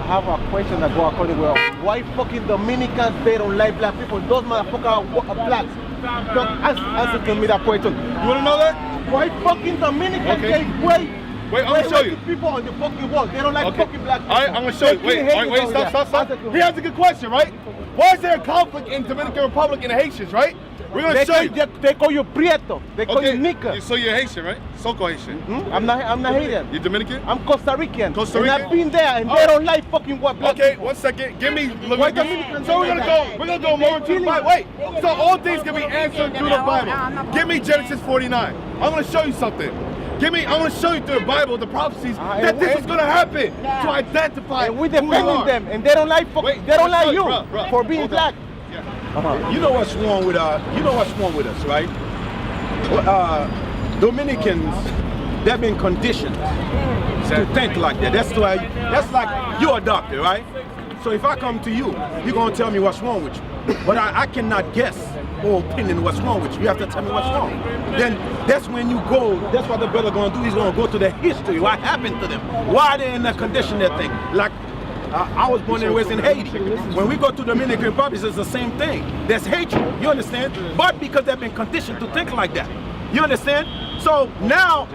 have a question that go according to why fucking Dominicans they don't like black people? Those motherfuckers are blacks. Don't answer to me that question. You wanna know that? Why fucking Dominicans they Wait, I'm gonna show you. People on the fucking wall. They don't like fucking black people. Alright, I'm gonna show you. Wait, stop. He has a good question, right? Why is there a conflict in Dominican Republic and the Haitians, right? We're gonna show you. They call you Prieto. They call you Nika. So you're Haitian, right? So-called Haitian. I'm not Haitian. You Dominican? I'm Costa Rican. Costa Rican? And I've been there, and they don't like fucking what black people. 1 second. Give me. So Why Dominicans we're gonna go more into the Bible. Wait. So all things can be answered through the Bible. Give me Genesis 49. I'm gonna show you something. I'm gonna show you through the Bible the prophecies that this is gonna happen to identify. And we're defending them, and they don't like fucking. They don't like you for being black. You know what's wrong with us, right? Dominicans, they've been conditioned to think like that. That's like you're a doctor, right? So if I come to you, you're gonna tell me what's wrong with you. But I cannot guess or opinion what's wrong with you. You have to tell me what's wrong. Then that's when you go, that's what the brother gonna do. He's gonna go to the history, what happened to them, why they're in the condition they think. Like I was born and raised in Haiti. When we go to Dominican Republic, it's the same thing. There's hatred, you understand? But because they've been conditioned to think like that. You understand? So now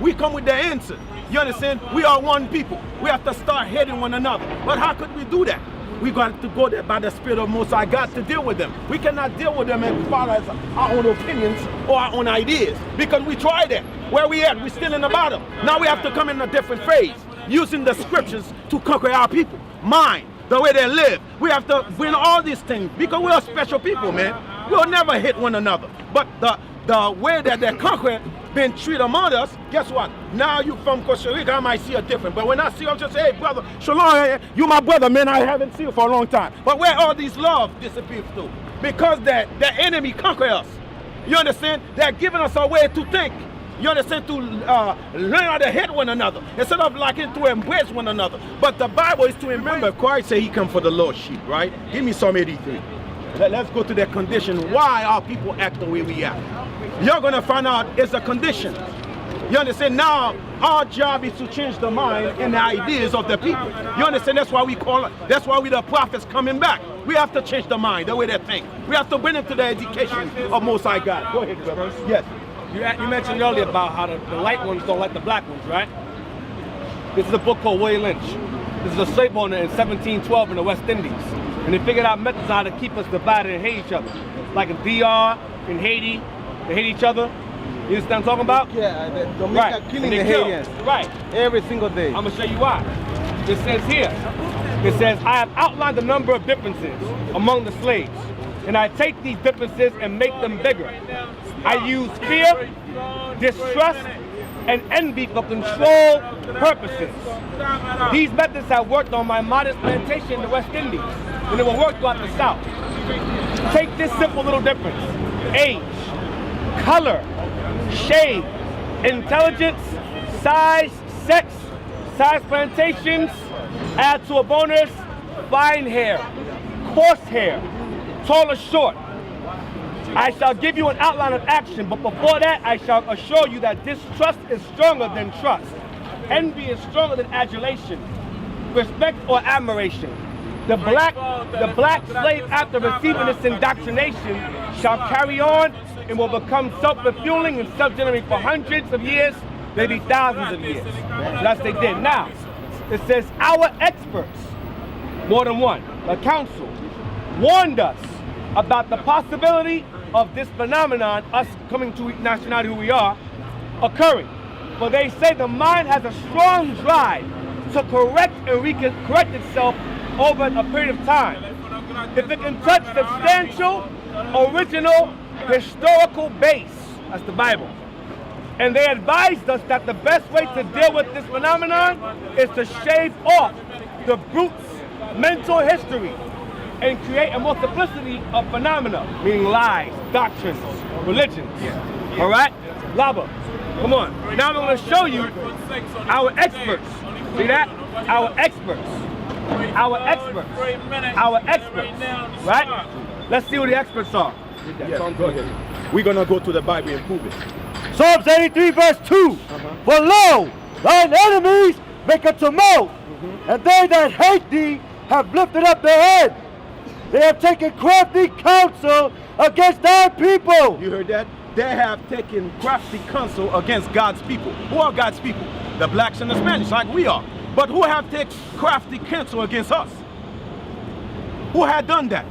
we come with the answer. You understand? We are one people. We have to start hating one another. But how could we do that? We got to go there by the Spirit of Most High God to deal with them. We cannot deal with them as far as our own opinions or our own ideas. Because we tried it. Where we at? We're still in the bottom. Now we have to come in a different phase. Using the scriptures to conquer our people, mind, the way they live. We have to win all these things because we are special people, man. We'll never hit one another. But the way that they conquer been treated among us, guess what? Now you from Costa Rica, I might see a different. But when I see you, I'm just say, hey brother, Shalom, you my brother, man, I haven't seen you for a long time. But where all these love disappears to? Because the enemy conquer us. You understand? They're giving us a way to think. You understand? To learn how to hate one another instead of liking to embrace one another. But the Bible is to remember. Christ said he come for the lost sheep, right? Give me Psalm 83. Let's go to that condition. Why our people act the way we act? You're gonna find out it's a condition. You understand? Now our job is to change the mind and the ideas of the people. You understand? That's why we the prophets coming back. We have to change the mind, the way they think. We have to bring them to the education of Most High God. Go ahead, brother. Yes. You mentioned earlier about how the light ones don't like the black ones, right? This is a book called William Lynch. This is a slave owner in 1712 in the West Indies. And they figured out methods how to keep us divided and hate each other. Like in DR, in Haiti, they hate each other. You understand what I'm talking about? Yeah, the Dominicans killing the Haitians. Right. Every single day. I'm gonna show you why. It says here, it says, I have outlined a number of differences among the slaves, and I take these differences and make them bigger. I use fear, distrust, and envy for control purposes. These methods have worked on my modest plantation in the West Indies, and it will work throughout the South. Take this simple little difference: age, color, shade, intelligence, size, sex, size plantations, add to a bonus, fine hair, coarse hair, tall or short. I shall give you an outline of action, but before that, I shall assure you that distrust is stronger than trust. Envy is stronger than adulation, respect or admiration. The black slave, after receiving this indoctrination, shall carry on and will become self-refueling and self-generating for hundreds of years, maybe thousands of years. That's what they did. Now, it says our experts, more than one, the council, warned us about the possibility of this phenomenon, us coming to nationality who we are, occurring. For they say the mind has a strong drive to correct and correct itself over a period of time. If it can touch substantial, original, historical base, that's the Bible. And they advised us that the best way to deal with this phenomenon is to shave off the brute's mental history and create a multiplicity of phenomena, meaning lies, doctrines, religions. All right? Lava, come on. Now I'm going to show you our experts. See that? Our experts. Our experts. Our experts. Right? Let's see who the experts are. Yes, go ahead. We're going to go to the Bible and prove it. Psalms 83 verse 2. For lo, thine enemies make a tumult, and they that hate thee have lifted up their head. They have taken crafty counsel against thy people. You heard that? They have taken crafty counsel against God's people. Who are God's people? The blacks and the Spanish, like we are. But who have taken crafty counsel against us? Who had done that?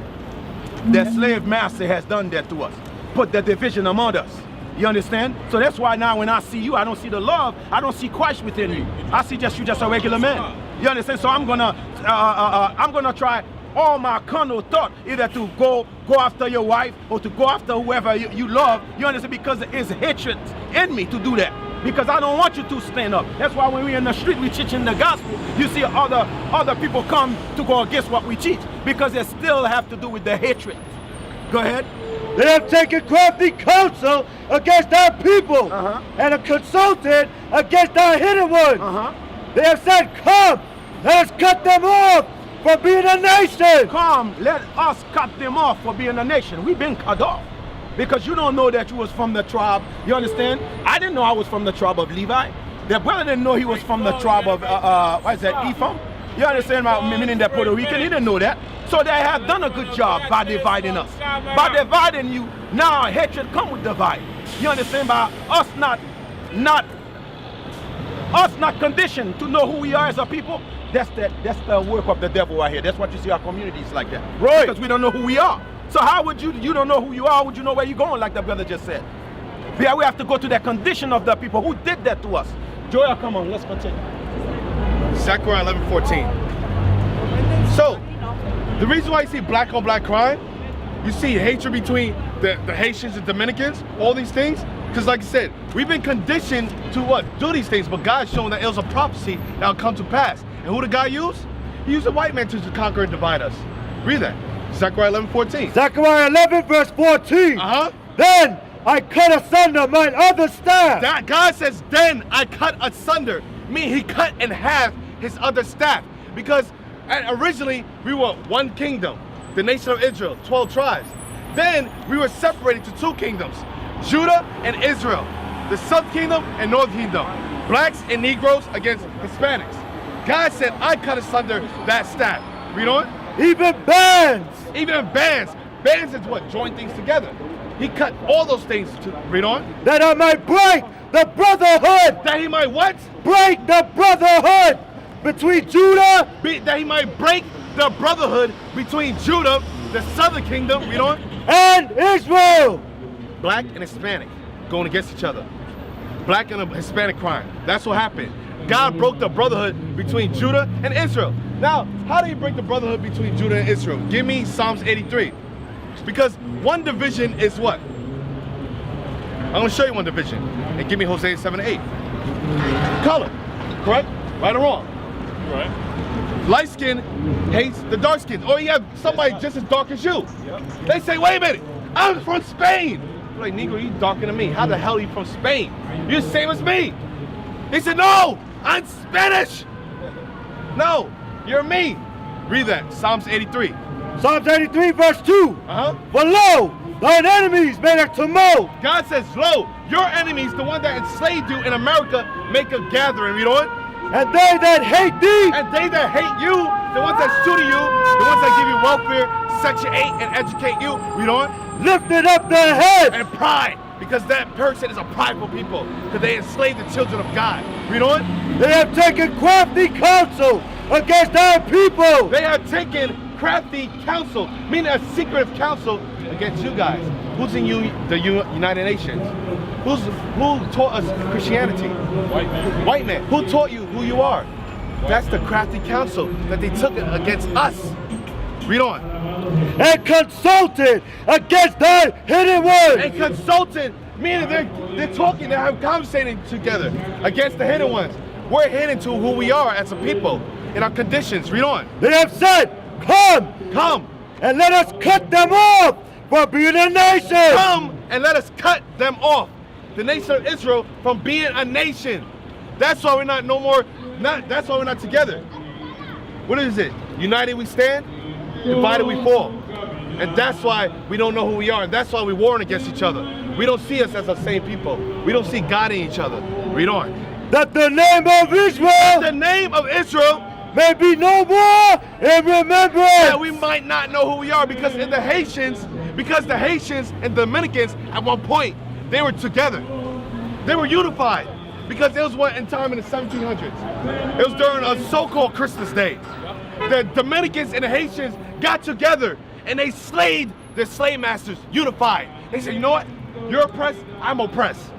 The slave master has done that to us. Put the division among us. You understand? So that's why now when I see you, I don't see the love. I don't see Christ within you. I see you just a regular man. You understand? So I'm gonna try all my carnal thought, either to go after your wife or to go after whoever you love. You understand? Because it's hatred in me to do that. Because I don't want you to stand up. That's why when we're in the street, we teaching the gospel. You see other people come to go against what we teach because they still have to do with the hatred. Go ahead. They have taken crafty counsel against our people and have consulted against our hidden ones. They have said, come, let us cut them off for being a nation. Come, let us cut them off for being a nation. We've been cut off. Because you don't know that you was from the tribe. You understand? I didn't know I was from the tribe of Levi. The brother didn't know he was from the tribe of, what is that, Ephraim? You understand? Meaning that Puerto Rican, he didn't know that. So they have done a good job by dividing us. By dividing you, now hatred come with divide. You understand? By us not conditioned to know who we are as a people, that's the work of the devil right here. That's what you see our communities like that. Right. Because we don't know who we are. So how would you don't know who you are, how would you know where you're going, like the brother just said? Yeah, we have to go to the condition of the people who did that to us. Joel, come on, let's continue. Zechariah 11:14. So, the reason why you see black on black crime, you see hatred between the Haitians and Dominicans, all these things, because like I said, we've been conditioned to what? Do these things, but God's showing that it was a prophecy that will come to pass. And who did God use? He used a white man to conquer and divide us. Read that. Zechariah 11:14. Zechariah 11 verse 14. Then I cut asunder mine other staff. That God says, then I cut asunder. Meaning he cut in half his other staff. Because originally we were one kingdom, the nation of Israel, 12 tribes. Then we were separated to two kingdoms, Judah and Israel, the southern kingdom and northern kingdom, blacks and Negroes against Hispanics. God said, I cut asunder that staff. Read on. Even bands. Even bands. Bands is what? Join things together. He cut all those things to read on. That I might break the brotherhood. That he might what? Break the brotherhood between Judah. That he might break the brotherhood between Judah, the southern kingdom, read on. And Israel. Black and Hispanic going against each other. Black and Hispanic crime. That's what happened. God broke the brotherhood between Judah and Israel. Now, how do you break the brotherhood between Judah and Israel? Give me Psalms 83. Because one division is what? I'm going to show you one division. And give me Hosea 7:8. Color. Correct? Right or wrong? Right. Light skin hates the dark skin. Or you have somebody just as dark as you. They say, wait a minute, I'm from Spain. I'm like, Negro, you darker than me. How the hell are you from Spain? You're the same as me. They said, no, I'm Spanish. No, you're me. Read that, Psalms 83. Psalms 83 verse 2. For lo, thine enemies made a tumult. God says, lo, your enemies, the one that enslaved you in America, make a gathering. Read on. And they that hate thee. And they that hate you, the ones that shooting you, the ones that give you welfare, Section 8, and educate you. Read on. Lifted up their head. And pride. Because that person is a prideful people. Because they enslaved the children of God. Read on. They have taken crafty counsel against our people. They have taken crafty counsel, meaning a secretive counsel against you guys. Who's in you, the United Nations? Who taught us Christianity? White man. White man. Who taught you who you are? That's the crafty counsel that they took against us. Read on. And consulted against thy hidden ones. And consulted, meaning they're talking, they're conversating together against the hidden ones. We're hidden to who we are as a people in our conditions. Read on. They have said, come, and let us cut them off for being a nation. Come and let us cut them off, the nation of Israel, from being a nation. That's why we're not that's why we're not together. What is it? United we stand, divided we fall. And that's why we don't know who we are. And that's why we're warring against each other. We don't see us as the same people. We don't see God in each other. Read on. that the name of Israel the name of Israel may be no more in remembrance. that we might not know who we are, because the Haitians and Dominicans at one point, they were together. They were unified because it was one in time in the 1700s. It was during a so-called Christmas day. The Dominicans and the Haitians got together and they slayed their slave masters, unified. They said, you know what? You're oppressed, I'm oppressed.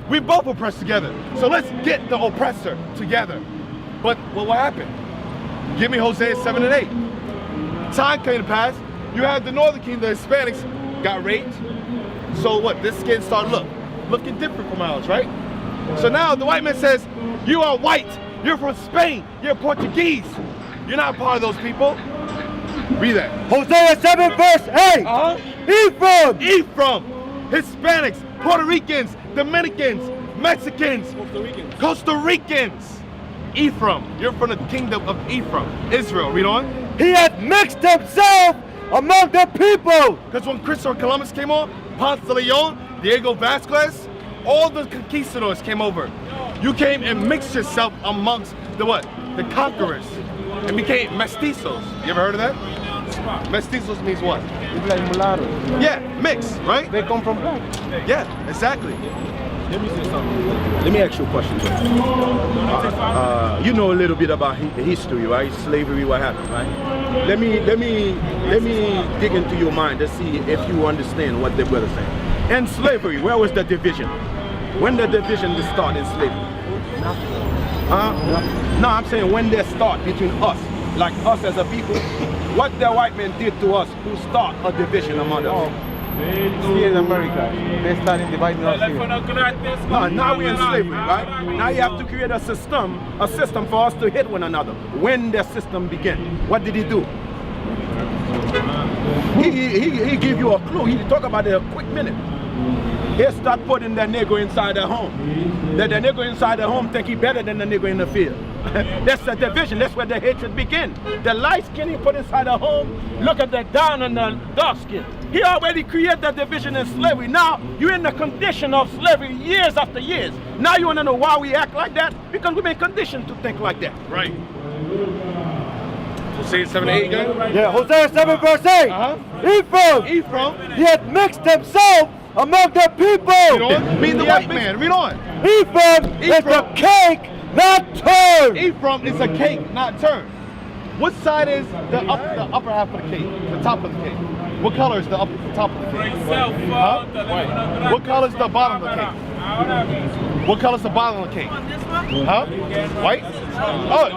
We both oppressed together. So let's get the oppressor together. But what happened? Give me Hosea 7 and 8. Time came to pass. You had the Northern Kingdom, the Hispanics got raped. So what? This skin started looking different from ours, right? So now the white man says, you are white. You're from Spain. You're Portuguese. You're not part of those people. Read that. Hosea 7 verse 8. Ephraim. Hispanics, Puerto Ricans, Dominicans, Mexicans, Costa Ricans. Ephraim. You're from the kingdom of Ephraim. Israel. Read on. He hath mixed himself among the people. Because when Christopher Columbus came on, Ponce de Leon, Diego Vasquez, all the conquistadors came over. You came and mixed yourself amongst the what? The conquerors. And became mestizos. You ever heard of that? Mestizos means what? It's like mulattoes. Yeah, mixed, right? They come from black. Yeah, exactly. Let me ask you a question. You know a little bit about history, right? Slavery, what happened, right? Let me dig into your mind to see if you understand what the brother saying. In slavery, where was the division? When the division start in slavery? No, I'm saying when they start between us, like us as a people. What the white man did to us, who start a division among us? Here in America, they started dividing us here. No, now we're in slavery, right? Now you have to create a system for us to hit one another. When the system began, what did he do? He give you a clue. He talk about it a quick minute. He start putting the Negro inside the home. The Negro inside the home think he better than the Negro in the field. That's the division. That's where the hatred begin. The light skin he put inside the home. Look at the down and the dark skin. He already created the division in slavery. Now you're in the condition of slavery years after years. Now you want to know why we act like that? Because we've been conditioned to think like that. Right. Hosea 7 and 8 again? Yeah, Hosea 7 verse 8. Ephraim. He hath mixed himself among the people. Read on. Mean the white man. Read on. Ephraim is a cake not turned. Ephraim is a cake not turned. What side is the upper half of the cake? The top of the cake? What color is the top of the cake? Huh? What color is the bottom of the cake? What color is the bottom of the cake? Huh? White? Oh,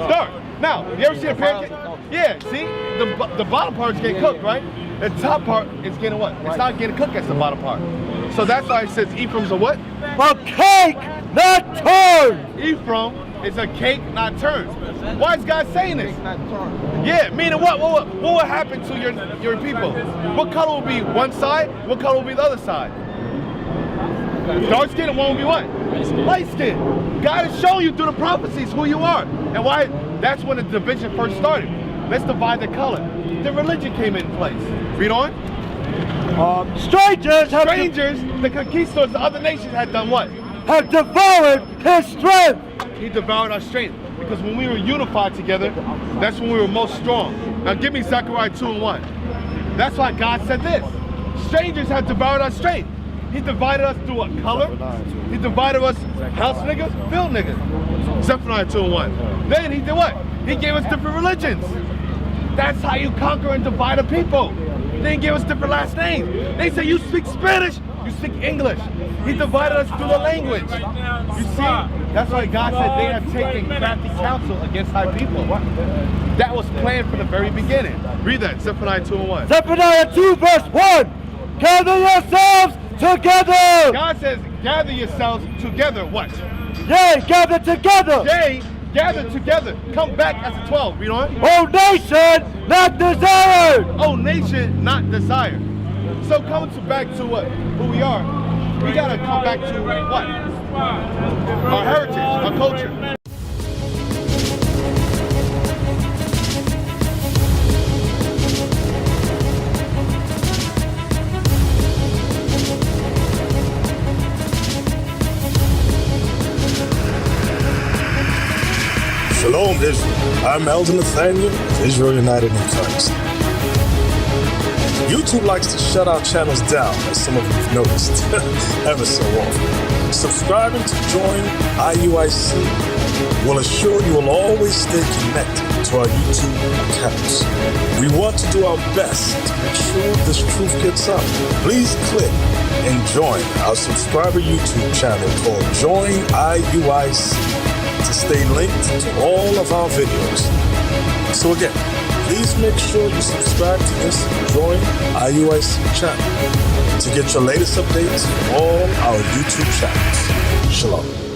dark. Now, you ever see a pancake? Yeah, see? The bottom part is getting cooked, right? The top part is getting what? It's not getting cooked as the bottom part. So that's why it says Ephraim's a what? A cake not turned. Ephraim is a cake not turned. Why is God saying this? Not turned. Yeah, meaning what will happen to your people? What color will be one side? What color will be the other side? Dark skin and one will be what? Light skin. God is showing you through the prophecies who you are. And why that's when the division first started. Let's divide the color. The religion came in place. Read on. Strangers, the conquistadors, the other nations had done what? have devoured his strength. He devoured our strength. Because when we were unified together, that's when we were most strong. Now give me Zechariah 2 and 1. That's why God said this. Strangers have devoured our strength. He divided us through what color? He divided us house niggas, field niggas. Zephaniah 2 and 1. Then he did what? He gave us different religions. That's how you conquer and divide a people. Then he gave us different last names. They say you speak Spanish, you speak English. He divided us through the language. You see? That's why God said they have taken crafty counsel against thy people. That was planned from the very beginning. Read that, Zephaniah 2 and 1. Zephaniah 2 verse 1. Gather yourselves together. God says, gather yourselves together. What? Yea, gather together. Yea, gather together. Come back as a 12. Read on. O nation not desired. O nation not desired. So coming back to what? Who we are. We gotta come back to what? Our heritage, our culture. Shalom, Israel. I'm Elder Nathaniel of Israel United in Christ. YouTube likes to shut our channels down, as some of you have noticed, ever so often. Subscribing to join IUIC will assure you will always stay connected to our YouTube accounts. We want to do our best to make sure this truth gets out. Please click and join our subscriber YouTube channel called Join IUIC to stay linked to all of our videos. So again, please make sure you subscribe to this Join IUIC channel to get your latest updates from all our YouTube channels. Shalom.